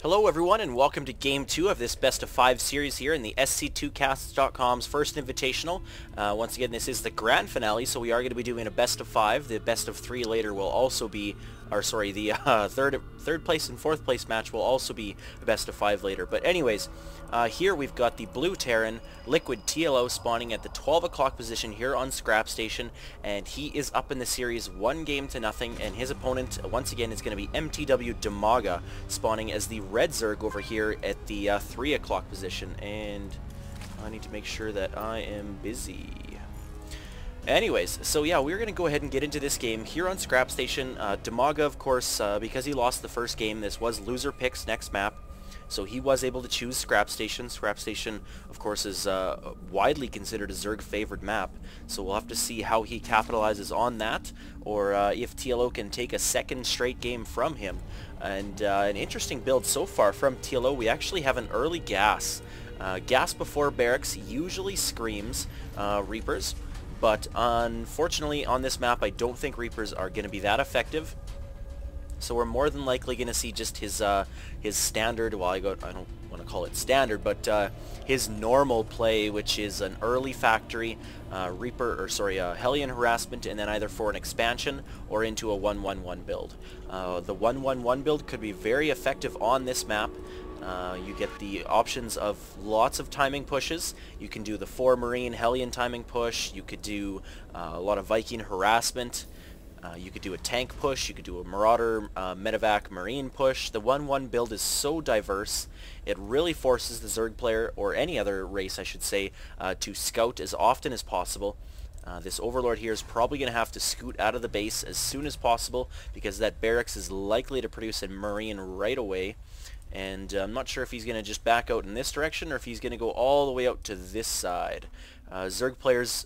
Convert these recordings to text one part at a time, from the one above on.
Hello everyone and welcome to Game 2 of this Best of 5 series here in the SC2Casts.com's first Invitational. Once again, this is the grand finale, so we are going to be doing a Best of 5. The Best of 3 later will also be, the third place and fourth place match will also be a Best of 5 later. But anyways, here we've got the Blue Terran Liquid TLO spawning at the 12 o'clock position here on Scrap Station, and he is up in the series 1-0, and his opponent once again is going to be MTW Dimaga spawning as the Red Zerg over here at the 3 o'clock position, and I need to make sure that I am busy. Anyways, so yeah, we're going to go ahead and get into this game here on Scrap Station. Dimaga, of course, because he lost the first game, this was loser picks next map, so he was able to choose Scrap Station. Scrap Station, of course, is widely considered a Zerg favored map, so we'll have to see how he capitalizes on that, or if TLO can take a second straight game from him. And an interesting build so far from TLO, we actually have an early gas. Gas before barracks usually screams Reapers, but unfortunately on this map I don't think Reapers are going to be that effective. So we're more than likely going to see just his standard, well I don't want to call it standard, but his normal play, which is an early factory, Hellion harassment, and then either for an expansion or into a 1-1-1 build. The 1-1-1 build could be very effective on this map. You get the options of lots of timing pushes. You can do the 4 Marine Hellion timing push, you could do a lot of Viking harassment. You could do a tank push, you could do a Marauder Medevac Marine push. The 1-1 build is so diverse, it really forces the Zerg player, or any other race I should say, to scout as often as possible. This Overlord here is probably going to have to scoot out of the base as soon as possible, because that barracks is likely to produce a Marine right away. And I'm not sure if he's going to just back out in this direction, or if he's going to go all the way out to this side. Zerg players...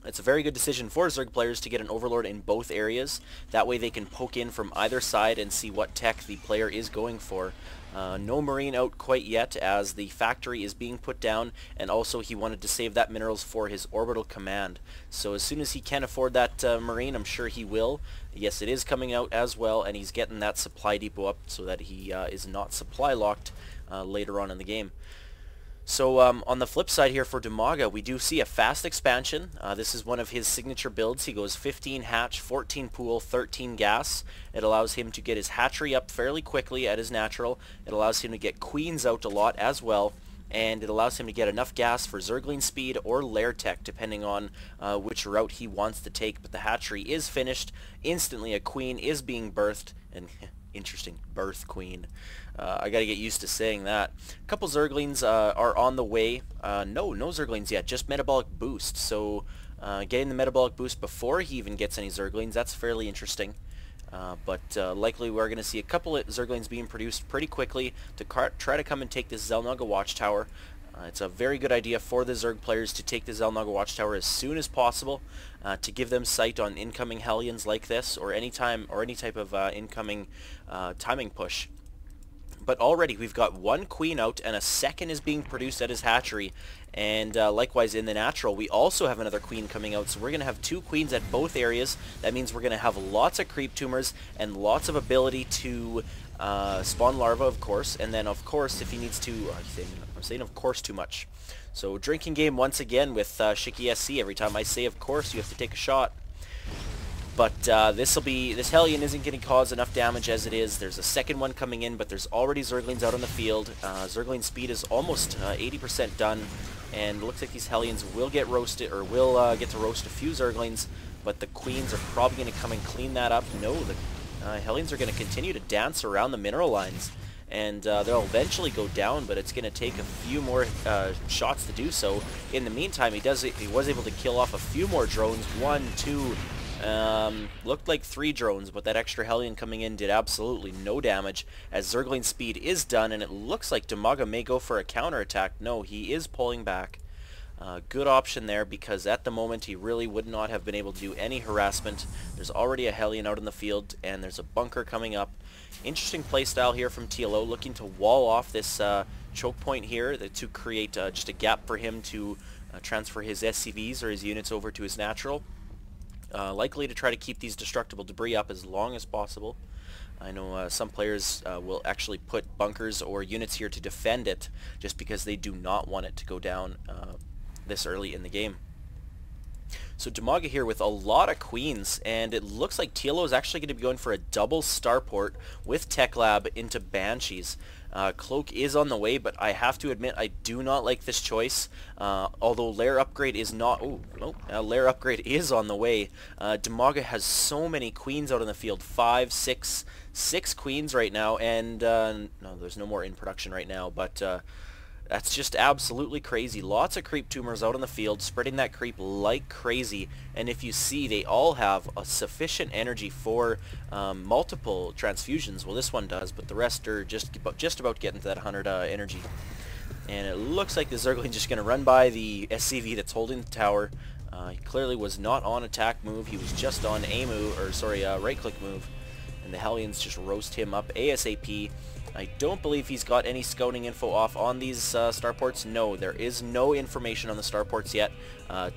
It's a very good decision for Zerg players to get an Overlord in both areas. That way they can poke in from either side and see what tech the player is going for. No Marine out quite yet, as the factory is being put down, and also he wanted to save that minerals for his orbital command. So as soon as he can afford that Marine, I'm sure he will. Yes, it is coming out as well, and he's getting that supply depot up so that he is not supply locked later on in the game. So on the flip side here for Dimaga, we do see a fast expansion. This is one of his signature builds. He goes 15 hatch, 14 pool, 13 gas. It allows him to get his hatchery up fairly quickly at his natural. It allows him to get queens out a lot as well. And it allows him to get enough gas for Zergling speed or lair tech, depending on which route he wants to take. But the hatchery is finished. Instantly a queen is being birthed. And interesting, birth queen. I gotta get used to saying that. A couple Zerglings are on the way. No Zerglings yet, just metabolic boost. So getting the metabolic boost before he even gets any Zerglings, that's fairly interesting. But likely we're going to see a couple of Zerglings being produced pretty quickly to try to come and take this Xel'Naga Watchtower. It's a very good idea for the Zerg players to take the Xel'Naga Watchtower as soon as possible, to give them sight on incoming Hellions like this, or any type of incoming timing push. But already we've got one queen out, and a second is being produced at his hatchery. And likewise in the natural, we also have another queen coming out. So we're going to have 2 queens at both areas. That means we're going to have lots of creep tumors and lots of ability to spawn larvae, of course. And then, of course, if he needs to... I'm saying of course too much. So drinking game once again with SchickySC. Every time I say of course, you have to take a shot. But this Hellion isn't going to cause enough damage as it is. There's a second one coming in, but there's already Zerglings out on the field. Zergling speed is almost 80% done, and it looks like these Hellions will get roasted, or will get to roast a few Zerglings, but the queens are probably going to come and clean that up. No, the Hellions are going to continue to dance around the mineral lines, and they'll eventually go down, but it's going to take a few more shots to do so. In the meantime, he was able to kill off a few more drones. 1, 2... looked like 3 drones, but that extra Hellion coming in did absolutely no damage, as Zergling speed is done, and it looks like Dimaga may go for a counterattack. No, he is pulling back. Good option there, because at the moment he really would not have been able to do any harassment. There's already a Hellion out in the field, and there's a bunker coming up. Interesting playstyle here from TLO, looking to wall off this choke point here to create just a gap for him to transfer his SCVs or his units over to his natural. Likely to try to keep these destructible debris up as long as possible. I know some players will actually put bunkers or units here to defend it just because they do not want it to go down this early in the game. So Dimaga here with a lot of queens, and it looks like TLO is actually going to be going for a double starport with Tech Lab into Banshees. Cloak is on the way, but I have to admit I do not like this choice. Although lair upgrade is not... Oh, no, lair upgrade is on the way. Dimaga has so many queens out in the field. 5, 6 queens right now, and no, there's no more in production right now, but that's just absolutely crazy. Lots of creep tumors out in the field, spreading that creep like crazy. And if you see, they all have a sufficient energy for multiple transfusions. Well, this one does, but the rest are just about getting to that 100 energy. And it looks like the Zergling's just going to run by the SCV that's holding the tower. He clearly was not on attack move. He was just on A move, or sorry, right click move. And the Hellions just roast him up ASAP. I don't believe he's got any scouting info off on these starports. No, there is no information on the starports yet.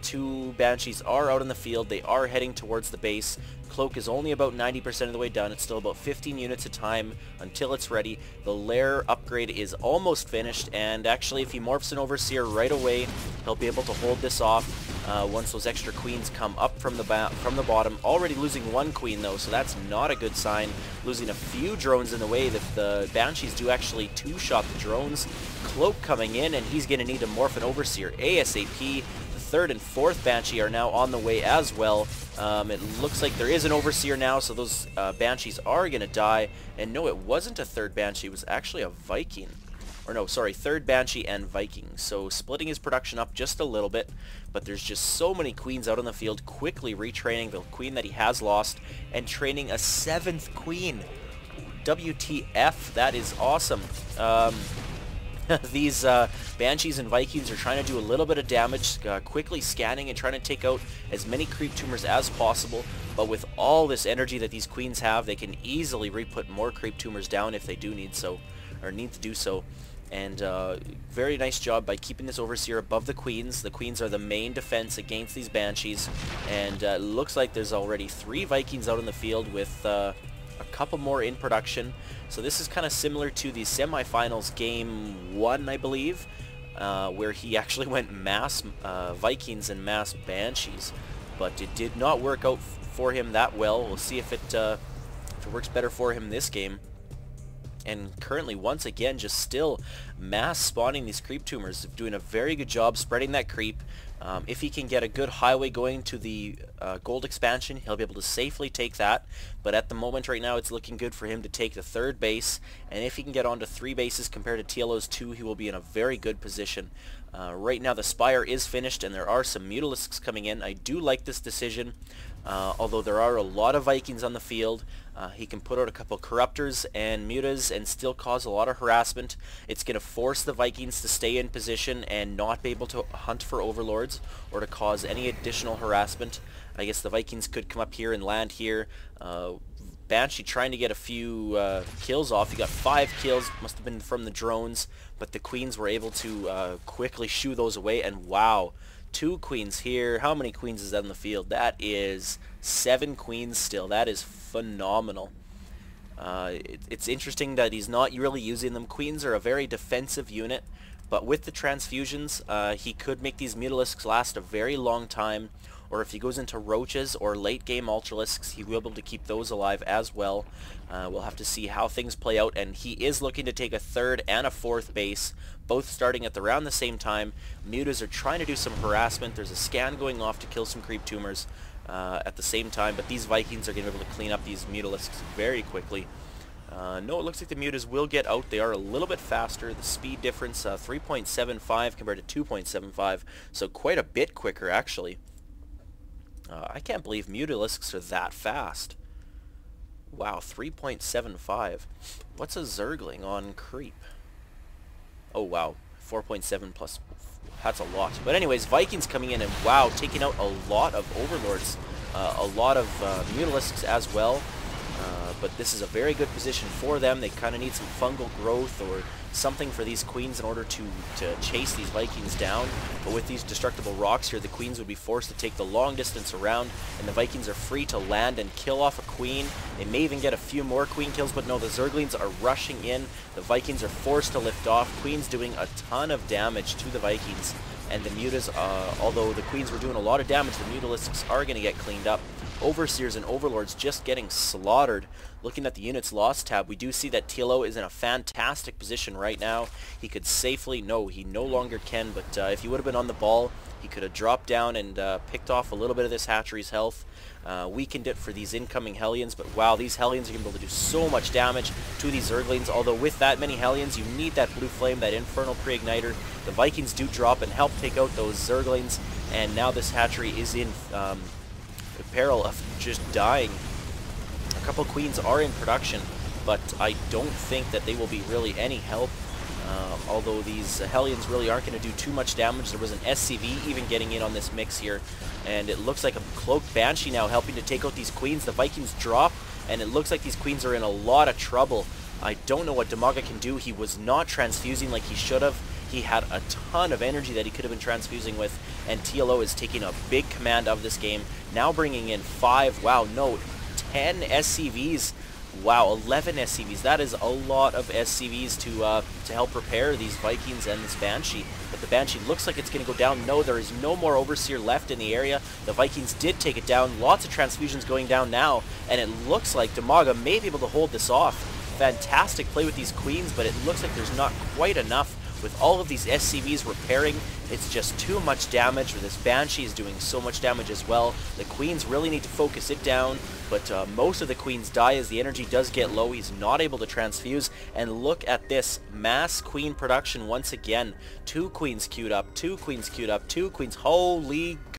2 Banshees are out in the field. They are heading towards the base. Cloak is only about 90% of the way done. It's still about 15 units at a time until it's ready. The lair upgrade is almost finished, and actually if he morphs an Overseer right away, he'll be able to hold this off once those extra queens come up from the bottom. Already losing 1 queen though, so that's not a good sign. Losing a few drones in the way. The Banshees do actually 2-shot the drones. Cloak coming in, and he's going to need to morph an Overseer ASAP. The 3rd and 4th Banshee are now on the way as well. It looks like there is an Overseer now, so those Banshees are going to die. And no, it wasn't a 3rd Banshee, it was actually a Viking. Or no, sorry, 3rd Banshee and Viking. So splitting his production up just a little bit, but there's just so many queens out on the field, quickly retraining the queen that he has lost, and training a 7th queen. WTF, that is awesome. These Banshees and Vikings are trying to do a little bit of damage, quickly scanning and trying to take out as many creep tumors as possible. But with all this energy that these queens have, they can easily re-put more creep tumors down if they do need so, or need to do so. And very nice job by keeping this Overseer above the queens. The queens are the main defense against these Banshees. And it looks like there's already 3 Vikings out in the field with a couple more in production. So this is kind of similar to the semifinals game 1, I believe, where he actually went mass Vikings and mass Banshees. But it did not work out for him that well. We'll see if it works better for him this game. And currently, once again, just still mass spawning these creep tumors, doing a very good job spreading that creep. If he can get a good highway going to the gold expansion, he'll be able to safely take that. But at the moment right now, it's looking good for him to take the 3rd base. And if he can get onto 3 bases compared to TLO's 2, he will be in a very good position. Right now, the Spire is finished, and there are some Mutalisks coming in. I do like this decision. Although there are a lot of Vikings on the field, he can put out a couple Corruptors and Mutas and still cause a lot of harassment. It's going to force the Vikings to stay in position and not be able to hunt for Overlords or to cause any additional harassment. I guess the Vikings could come up here and land here. Banshee trying to get a few kills off. He got 5 kills, must have been from the drones, but the Queens were able to quickly shoo those away, and wow. 2 queens here. How many queens is that in the field? That is 7 queens still. That is phenomenal. It's interesting that he's not really using them. Queens are a very defensive unit, but with the transfusions, he could make these Mutalisks last a very long time, or if he goes into Roaches or late game Ultralisks, he will be able to keep those alive as well. We'll have to see how things play out, and he is looking to take a 3rd and a 4th base, both starting at around the same time. Mutas are trying to do some harassment. There's a scan going off to kill some creep tumors at the same time, but these Vikings are going to be able to clean up these Mutalisks very quickly. No, it looks like the Mutas will get out. They are a little bit faster. The speed difference, 3.75 compared to 2.75, so quite a bit quicker actually. I can't believe Mutalisks are that fast. Wow, 3.75. What's a Zergling on creep? Oh wow, 4.7 plus. That's a lot. But anyways, Vikings coming in and wow, taking out a lot of Overlords. A lot of Mutalisks as well. But this is a very good position for them. They kind of need some fungal growth or something for these queens in order to chase these Vikings down. But with these destructible rocks here, the queens would be forced to take the long distance around, and the Vikings are free to land and kill off a queen. They may even get a few more queen kills, but no, the Zerglings are rushing in. The Vikings are forced to lift off. Queens doing a ton of damage to the Vikings, and the Mutas, although the queens were doing a lot of damage, the Mutalisks are going to get cleaned up. Overseers and Overlords just getting slaughtered. Looking at the units lost tab, we do see that TLO is in a fantastic position right now. He could safely, no, he no longer can, but if he would have been on the ball, he could have dropped down and picked off a little bit of this hatchery's health. Weakened it for these incoming Hellions, but wow, these Hellions are going to be able to do so much damage to these Zerglings, although with that many Hellions, you need that Blue Flame, that Infernal Pre-Igniter. The Vikings do drop and help take out those Zerglings, and now this hatchery is in peril of just dying. A couple queens are in production, but I don't think that they will be really any help. Although these Hellions really aren't going to do too much damage. There was an SCV even getting in on this mix here, and it looks like a Cloaked Banshee now helping to take out these queens. The Vikings drop, and it looks like these queens are in a lot of trouble. I don't know what Dimaga can do. He was not transfusing like he should have. He had a ton of energy that he could have been transfusing with, and TLO is taking a big command of this game, now bringing in 10 SCVs. Wow, 11 SCVs. That is a lot of SCVs to help prepare these Vikings and this Banshee. But the Banshee looks like it's going to go down. No, there is no more Overseer left in the area. The Vikings did take it down. Lots of transfusions going down now, and it looks like Dimaga may be able to hold this off. Fantastic play with these queens, but it looks like there's not quite enough. With all of these SCVs repairing, it's just too much damage. This Banshee is doing so much damage as well. The queens really need to focus it down, but most of the queens die as the energy does get low. He's not able to transfuse, and look at this mass queen production once again. 2 queens queued up, 2 queens queued up, 2 queens. Holy